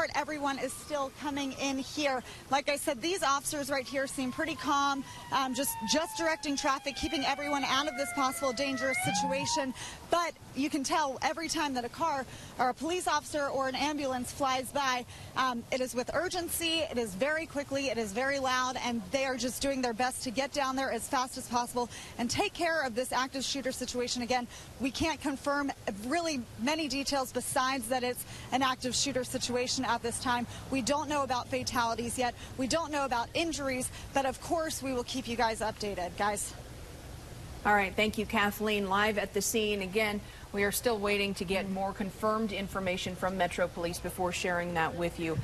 part, everyone is still coming in here. Like I said, these officers right here seem pretty calm, just directing traffic, keeping everyone out of this possible dangerous situation. But you can tell every time that a car or a police officer or an ambulance flies by, it is with urgency, it is very quickly, it is very loud, and they are just doing their best to get down there as fast as possible and take care of this active shooter situation. Again, we can't confirm really many details besides that it's an active shooter situation at this time. We don't know about fatalities yet. We don't know about injuries, but of course we will keep you guys updated, guys. All right, thank you, Kathleen. Live at the scene. Again, we are still waiting to get more confirmed information from Metro Police before sharing that with you.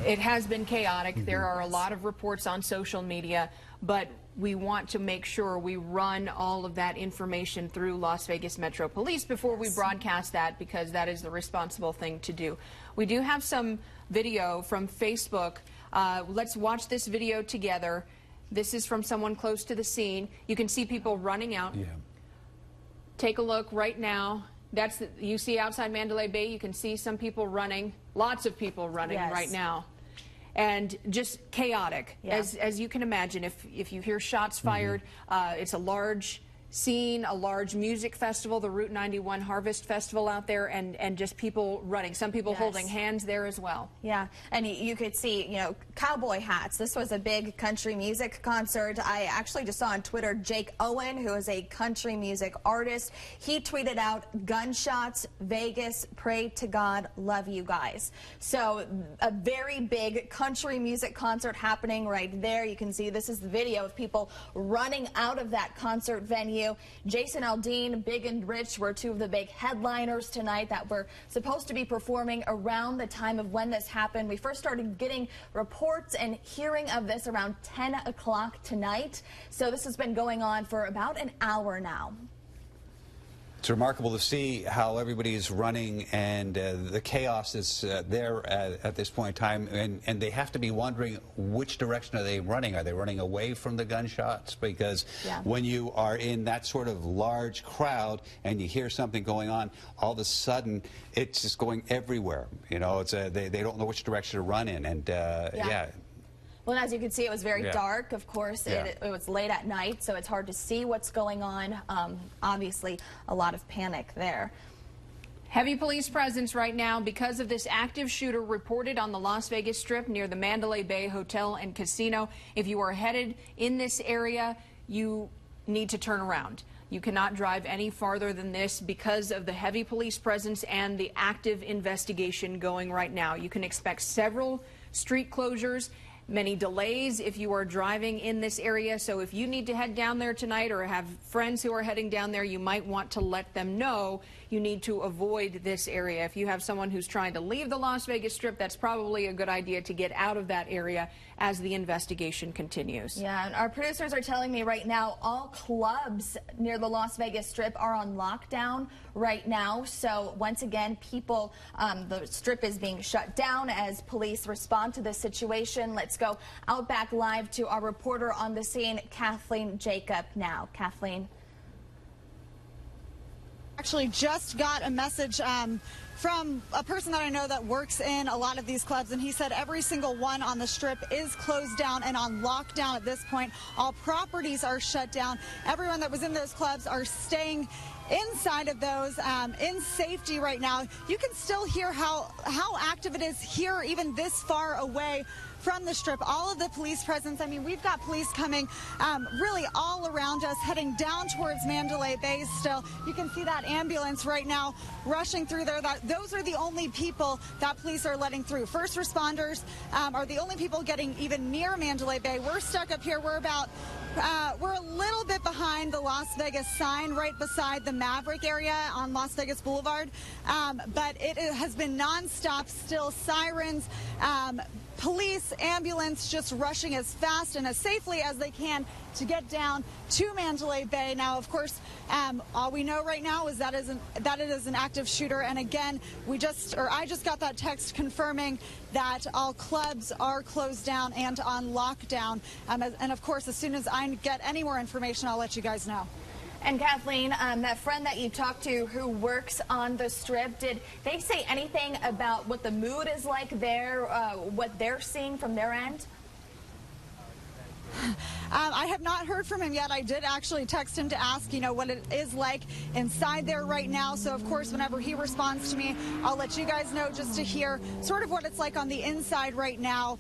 It has been chaotic. There are a lot of reports on social media, but we want to make sure we run all of that information through Las Vegas Metro Police before we broadcast that, because that is the responsible thing to do. We do have some video from Facebook. Let's watch this video together. This is from someone close to the scene. You can see people running out. Yeah. Take a look right now. You see outside Mandalay Bay, you can see some people running, lots of people running right now. And just chaotic, as you can imagine. If you hear shots fired, it's a large scene, a large music festival, the Route 91 Harvest Festival out there, and just people running. Some people holding hands there as well. Yeah, and you could see, you know, cowboy hats. This was a big country music concert. I actually just saw on Twitter Jake Owen, who is a country music artist. He tweeted out, "Gunshots, Vegas, pray to God, love you guys." So a very big country music concert happening right there. You can see this is the video of people running out of that concert venue. Jason Aldean, Big and Rich were two of the big headliners tonight that were supposed to be performing around the time of when this happened. We first started getting reports and hearing of this around 10 o'clock tonight. So this has been going on for about an hour now. It's remarkable to see how everybody is running, and the chaos is there at this point in time, and they have to be wondering which direction are they running. Are they running away from the gunshots? Because when you are in that sort of large crowd and you hear something going on, all of a sudden it's just going everywhere. You know, it's they don't know which direction to run in, and Well, and as you can see, it was very dark. Of course, it was late at night, so it's hard to see what's going on. Obviously, a lot of panic there. Heavy police presence right now because of this active shooter reported on the Las Vegas Strip near the Mandalay Bay Hotel and Casino. If you are headed in this area, you need to turn around. You cannot drive any farther than this because of the heavy police presence and the active investigation going right now. You can expect several street closures, many delays if you are driving in this area. So if you need to head down there tonight or have friends who are heading down there, you might want to let them know you need to avoid this area. If you have someone who's trying to leave the Las Vegas Strip, that's probably a good idea to get out of that area as the investigation continues. Yeah, and our producers are telling me right now all clubs near the Las Vegas Strip are on lockdown right now. So once again, people, the Strip is being shut down as police respond to this situation. Let's go out back live to our reporter on the scene, Kathleen Jacob now. Kathleen. Actually just got a message from a person that I know that works in a lot of these clubs, and he said every single one on the Strip is closed down and on lockdown at this point. All properties are shut down. Everyone that was in those clubs are staying inside of those in safety right now. You can still hear how active it is here, even this far away from the Strip. All of the police presence, I mean, we've got police coming really all around us, heading down towards Mandalay Bay still. You can see that ambulance right now rushing through there. Those are the only people that police are letting through. First responders are the only people getting even near Mandalay Bay. We're stuck up here. We're a little bit behind the Las Vegas sign right beside the Maverick area on Las Vegas Boulevard, but it has been nonstop still, sirens, police, ambulance just rushing as fast and as safely as they can to get down to Mandalay Bay. Now, of course, all we know right now is that it is an active shooter. And again, I just got that text confirming that all clubs are closed down and on lockdown. And of course, as soon as I get any more information, I'll let you guys know. And Kathleen, that friend that you talked to who works on the Strip, did they say anything about what the mood is like there, what they're seeing from their end? I have not heard from him yet. I did actually text him to ask, what it is like inside there right now. So, of course, whenever he responds to me, I'll let you guys know just to hear sort of what it's like on the inside right now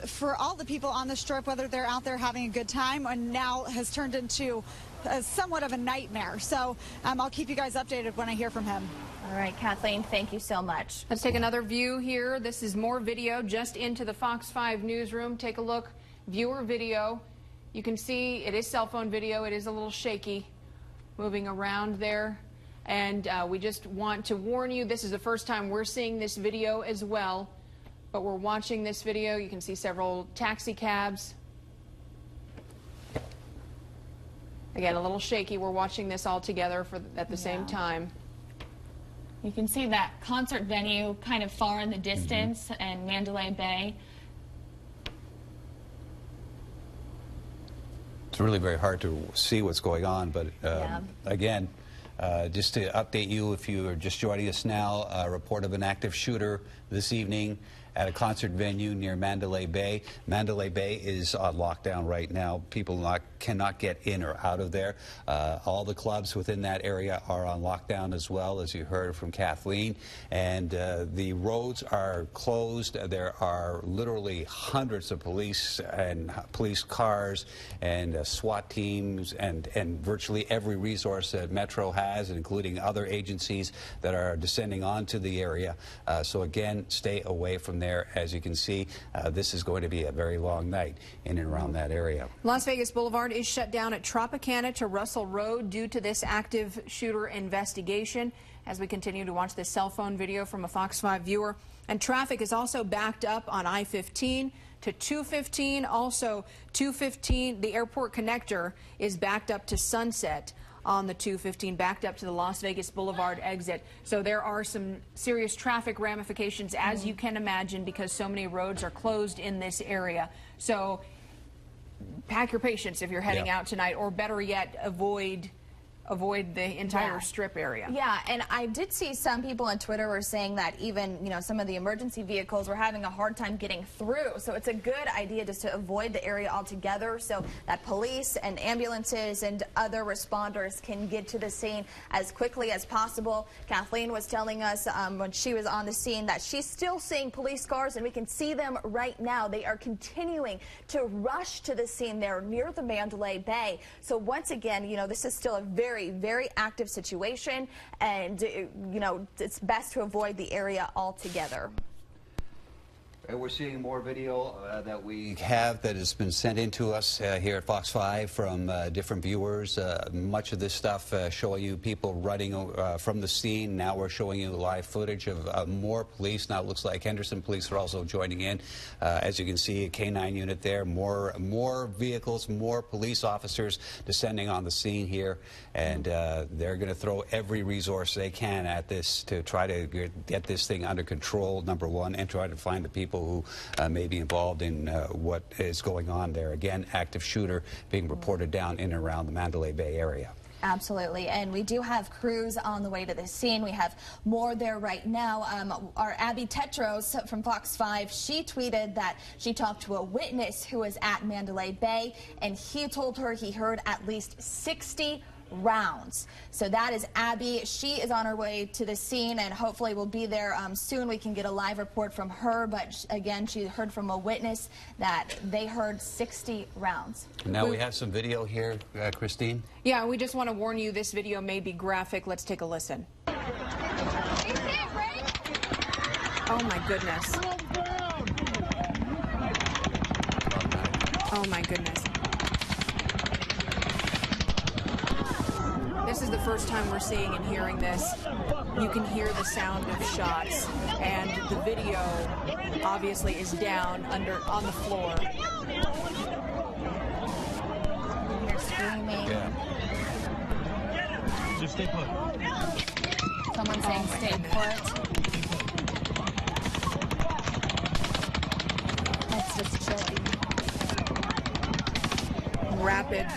for all the people on the Strip, whether they're out there having a good time and now has turned into somewhat of a nightmare. So I'll keep you guys updated when I hear from him. All right, Kathleen, thank you so much. Let's take another view here. This is more video just into the Fox 5 newsroom. Take a look. Viewer video. You can see it is cell phone video. It is a little shaky moving around there. And we just want to warn you, this is the first time we're seeing this video as well. But we're watching this video. You can see several taxi cabs. Again, a little shaky. We're watching this all together at the same time. You can see that concert venue kind of far in the distance and Mandalay Bay. It's really very hard to see what's going on, but again, just to update you, if you are just joining us now, a report of an active shooter this evening at a concert venue near Mandalay Bay. Mandalay Bay is on lockdown right now. People cannot get in or out of there. All the clubs within that area are on lockdown as well, as you heard from Kathleen. And the roads are closed. There are literally hundreds of police and police cars and SWAT teams and virtually every resource that Metro has, including other agencies that are descending onto the area. So again, stay away from there. As you can see, this is going to be a very long night in and around that area. Las Vegas Boulevard is shut down at Tropicana to Russell Road due to this active shooter investigation. As we continue to watch this cell phone video from a Fox 5 viewer. And traffic is also backed up on I-15 to 215. Also, 215, the airport connector is backed up to Sunset on the 215, backed up to the Las Vegas Boulevard exit. So there are some serious traffic ramifications, as you can imagine, because so many roads are closed in this area. So pack your patience if you're heading out tonight, or better yet, avoid the entire Strip area. Yeah, and I did see some people on Twitter were saying that even, some of the emergency vehicles were having a hard time getting through. So it's a good idea just to avoid the area altogether so that police and ambulances and other responders can get to the scene as quickly as possible. Kathleen was telling us when she was on the scene that she's still seeing police cars, and we can see them right now. They are continuing to rush to the scene there near the Mandalay Bay. So once again, this is still a very, very active situation, and it's best to avoid the area altogether. We're seeing more video that we have that has been sent in to us here at Fox 5 from different viewers. Much of this stuff showing you people running from the scene. Now we're showing you live footage of more police. Now it looks like Henderson police are also joining in. As you can see, a K9 unit there. More vehicles, more police officers descending on the scene here. And they're going to throw every resource they can at this to try to get this thing under control, number one, and try to find the people who may be involved in what is going on there. Again, active shooter being reported down in and around the Mandalay Bay area. Absolutely, and we do have crews on the way to the scene. We have more there right now. Our Abby Tetros from Fox 5, she tweeted that she talked to a witness who was at Mandalay Bay, and he told her he heard at least 60 rounds. So that is Abby. She is on her way to the scene, and hopefully will be there soon. We can get a live report from her, but again, she heard from a witness that they heard 60 rounds. Now we have some video here, Christine. Yeah, we just want to warn you, this video may be graphic. Let's take a listen. Oh my goodness. Oh my goodness. This is the first time we're seeing and hearing this. You can hear the sound of shots, and the video obviously is down on the floor. They're screaming. Yeah. Just stay put. Someone saying stay put. That's just chilling. Rapid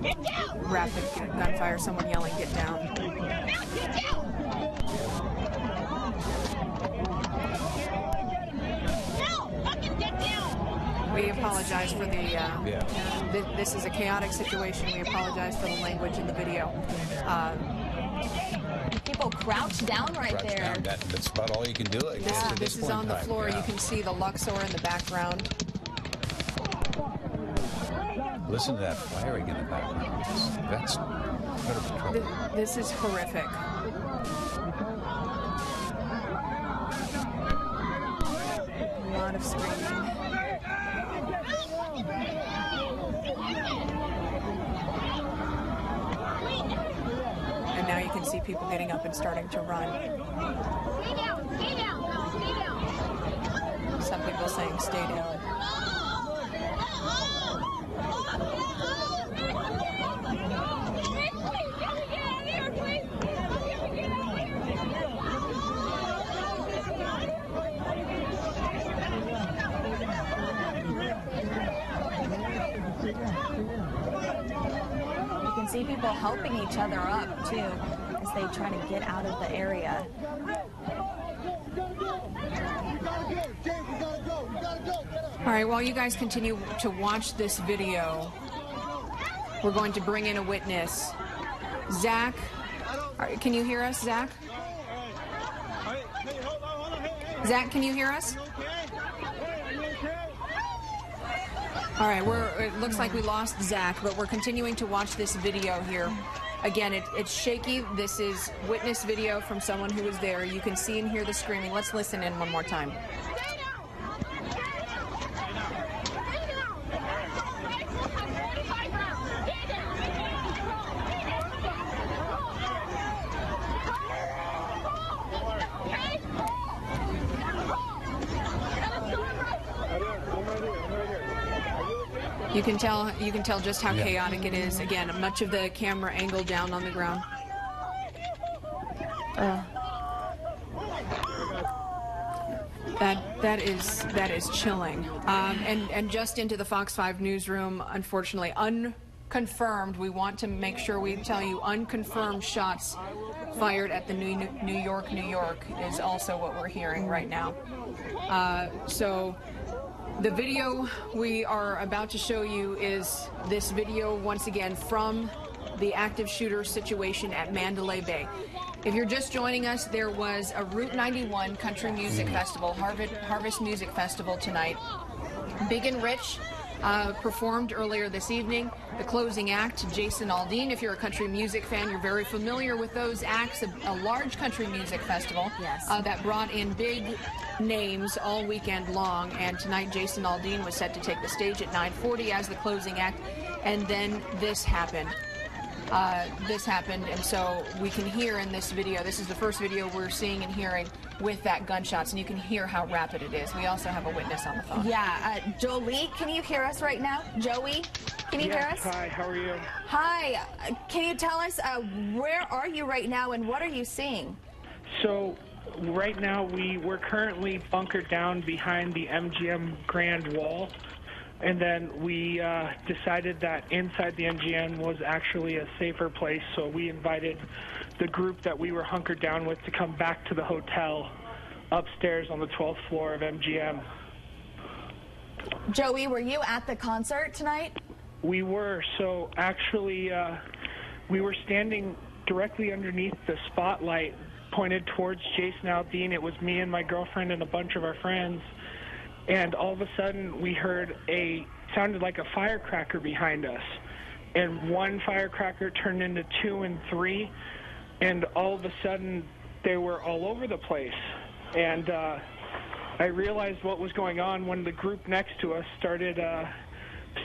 rapid gunfire, someone yelling, "Get down." We apologize for the, this is a chaotic situation. We apologize for the language in the video. People crouched down right there. That's about all you can do, I guess, at This is on the floor. You can see the Luxor in the background. Listen to that firing in the background. That's incredible trouble. This is horrific. A lot of screaming. And now you can see people getting up and starting to run. Some people saying, "Stay down." You can see people helping each other up, too, as they try to get out of the area. All right, while you guys continue to watch this video, we're going to bring in a witness. Zach, can you hear us, Zach? Zach, can you hear us? All right, it looks like we lost Zach, but we're continuing to watch this video here. Again, it's shaky. This is witness video from someone who was there. You can see and hear the screaming. Let's listen in one more time. You can tell just how chaotic it is. Again, much of the camera angled down on the ground. That is chilling. And just into the Fox 5 newsroom, unfortunately, unconfirmed. We want to make sure we tell you unconfirmed shots fired at the New York is also what we're hearing right now. So the video we are about to show you is this video, once again, from the active shooter situation at Mandalay Bay. If you're just joining us, there was a Route 91 Country Music Festival, Harvest Music Festival tonight. Big and Rich performed earlier this evening. The closing act, Jason Aldean. If you're a country music fan, you're very familiar with those acts. A large country music festival that brought in big names all weekend long. And tonight, Jason Aldean was set to take the stage at 9:40 as the closing act. And then this happened. And so we can hear in this video, this is the first video we're seeing and hearing with that gunshots, and you can hear how rapid it is. We also have a witness on the phone. Yeah, Jolie, can you hear us right now? Joey, can you hear us? Hi, how are you? Hi, can you tell us where are you right now and what are you seeing? So right now we're currently bunkered down behind the MGM Grand Wall. And then we decided that inside the MGM was actually a safer place, so we invited the group that we were hunkered down with to come back to the hotel upstairs on the 12th floor of MGM. Joey, were you at the concert tonight? We were. So actually, we were standing directly underneath the spotlight pointed towards Jason Aldean. It was me and my girlfriend and a bunch of our friends. And all of a sudden, we heard sounded like a firecracker behind us. And one firecracker turned into 2 and 3. And all of a sudden, they were all over the place. And I realized what was going on when the group next to us started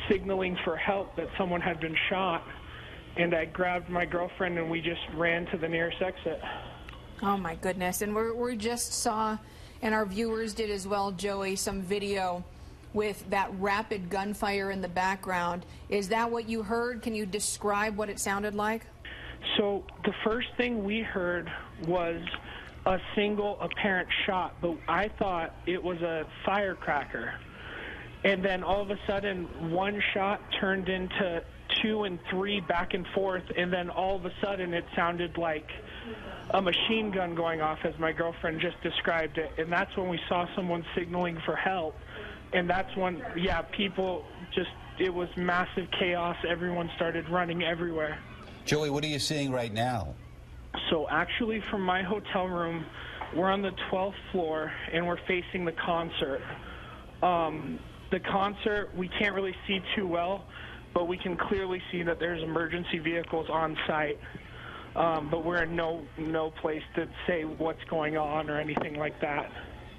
signaling for help that someone had been shot. And I grabbed my girlfriend and we just ran to the nearest exit. Oh, my goodness. And we just saw, and our viewers did as well, Joey, some video with that rapid gunfire in the background. Is that what you heard? Can you describe what it sounded like? So the first thing we heard was a single apparent shot, but I thought it was a firecracker. And then all of a sudden, one shot turned into 2 and 3 back and forth, and then all of a sudden it sounded like a machine gun going off, as my girlfriend just described it. And that's when we saw someone signaling for help. And that's when, yeah, people just, it was massive chaos. Everyone started running everywhere. Joey, what are you seeing right now? So actually from my hotel room, we're on the 12th floor and we're facing the concert. The concert, we can't really see too well, but we can clearly see that there's emergency vehicles on site. But we're in no place to say what's going on or anything like that.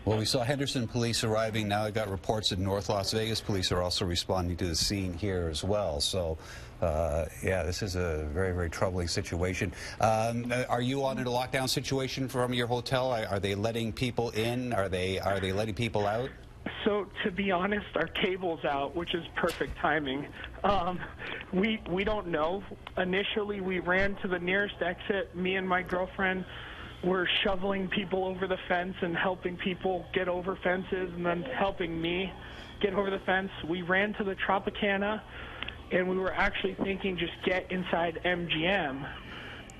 Well, we saw Henderson police arriving. Now I got reports that North Las Vegas police are also responding to the scene here as well. So, yeah, this is a very, very troubling situation. Are you on a lockdown situation from your hotel? Are they letting people in? Are they letting people out? So, to be honest, our cable's out, which is perfect timing. We don't know. Initially, we ran to the nearest exit. Me and my girlfriend were shoveling people over the fence and helping people get over fences and then helping me get over the fence. We ran to the Tropicana, and we were actually thinking just get inside MGM.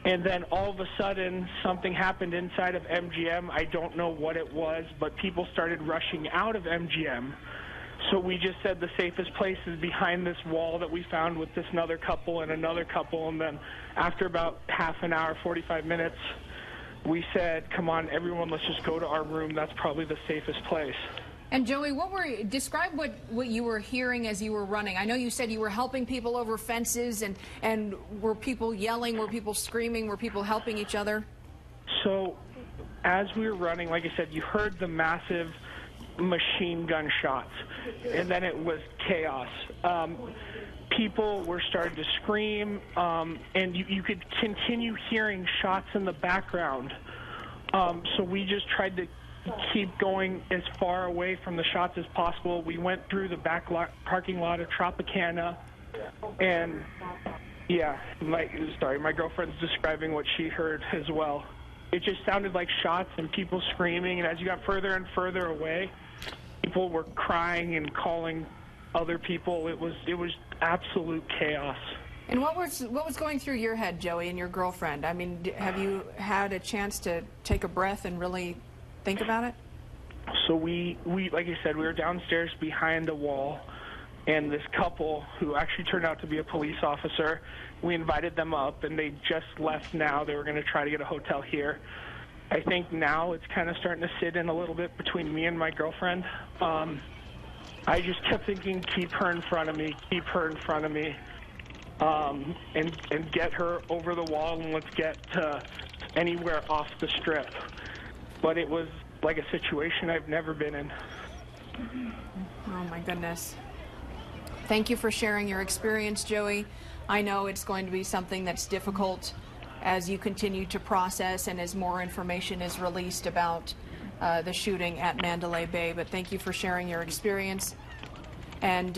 And then all of a sudden, something happened inside of MGM. I don't know what it was, but people started rushing out of MGM. So we just said the safest place is behind this wall that we found with this another couple. And then after about half an hour, 45 minutes, we said, come on, everyone, let's just go to our room. That's probably the safest place. And Joey, describe what you were hearing as you were running. I know you said you were helping people over fences, and were people yelling, were people screaming, were people helping each other? So as we were running, like I said, you heard the massive machine gun shots, and then it was chaos. People were starting to scream, and you could continue hearing shots in the background. So we just tried to keep going as far away from the shots as possible. We went through the parking lot of Tropicana, and yeah, my girlfriend's describing what she heard as well. It just sounded like shots and people screaming, and as you got further and further away, people were crying and calling other people. It was absolute chaos. And what was going through your head, Joey, and your girlfriend? I mean, have you had a chance to take a breath and really think about it? So we like I said, we were downstairs behind a wall, and this couple, who actually turned out to be a police officer, we invited them up, and they just left now. They were going to try to get a hotel here. I think now it's kind of starting to sit in a little bit between me and my girlfriend. I just kept thinking, keep her in front of me, keep her in front of me, and get her over the wall, and let's get to anywhere off the strip. But it was like a situation I've never been in. Oh, my goodness. Thank you for sharing your experience, Joey. I know it's going to be something that's difficult as you continue to process and as more information is released about the shooting at Mandalay Bay. But thank you for sharing your experience, and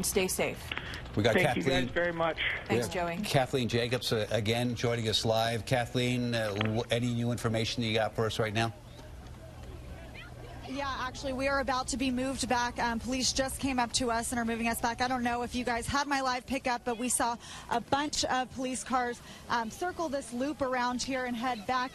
stay safe. We got Thank Kathleen. you guys very much. Thanks, Joey. Kathleen Jacobs again joining us live. Kathleen, any new information you got for us right now? Yeah, actually, we are about to be moved back. Police just came up to us and are moving us back. I don't know if you guys had my live pickup, but we saw a bunch of police cars circle this loop around here and head back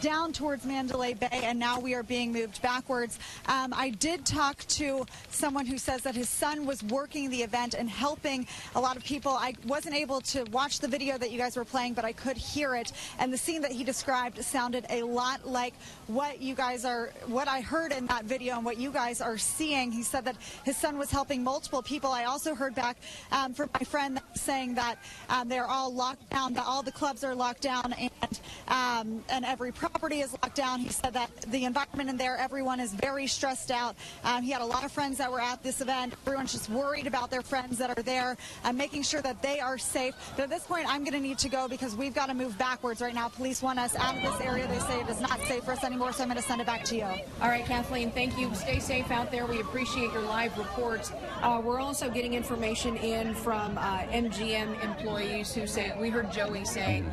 down towards Mandalay Bay, and now we are being moved backwards. I did talk to someone who says that his son was working the event and helping a lot of people. I wasn't able to watch the video that you guys were playing, but I could hear it, and the scene that he described sounded a lot like what I heard in that video and what you guys are seeing. He said that his son was helping multiple people. I also heard back from my friend saying that they're all locked down, that all the clubs are locked down, and every property is locked down. He said that the environment in there, everyone is very stressed out. He had a lot of friends that were at this event. Everyone's just worried about their friends that are there, making sure that they are safe. But at this point, I'm going to need to go because we've got to move backwards right now. Police want us out of this area. They say it is not safe for us anymore, so I'm going to send it back to you. All right, Kathleen, thank you. Stay safe out there. We appreciate your live reports. We're also getting information in from MGM employees who say, we heard Joey say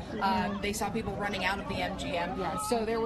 they saw people running out of the MGM. Yes. So there was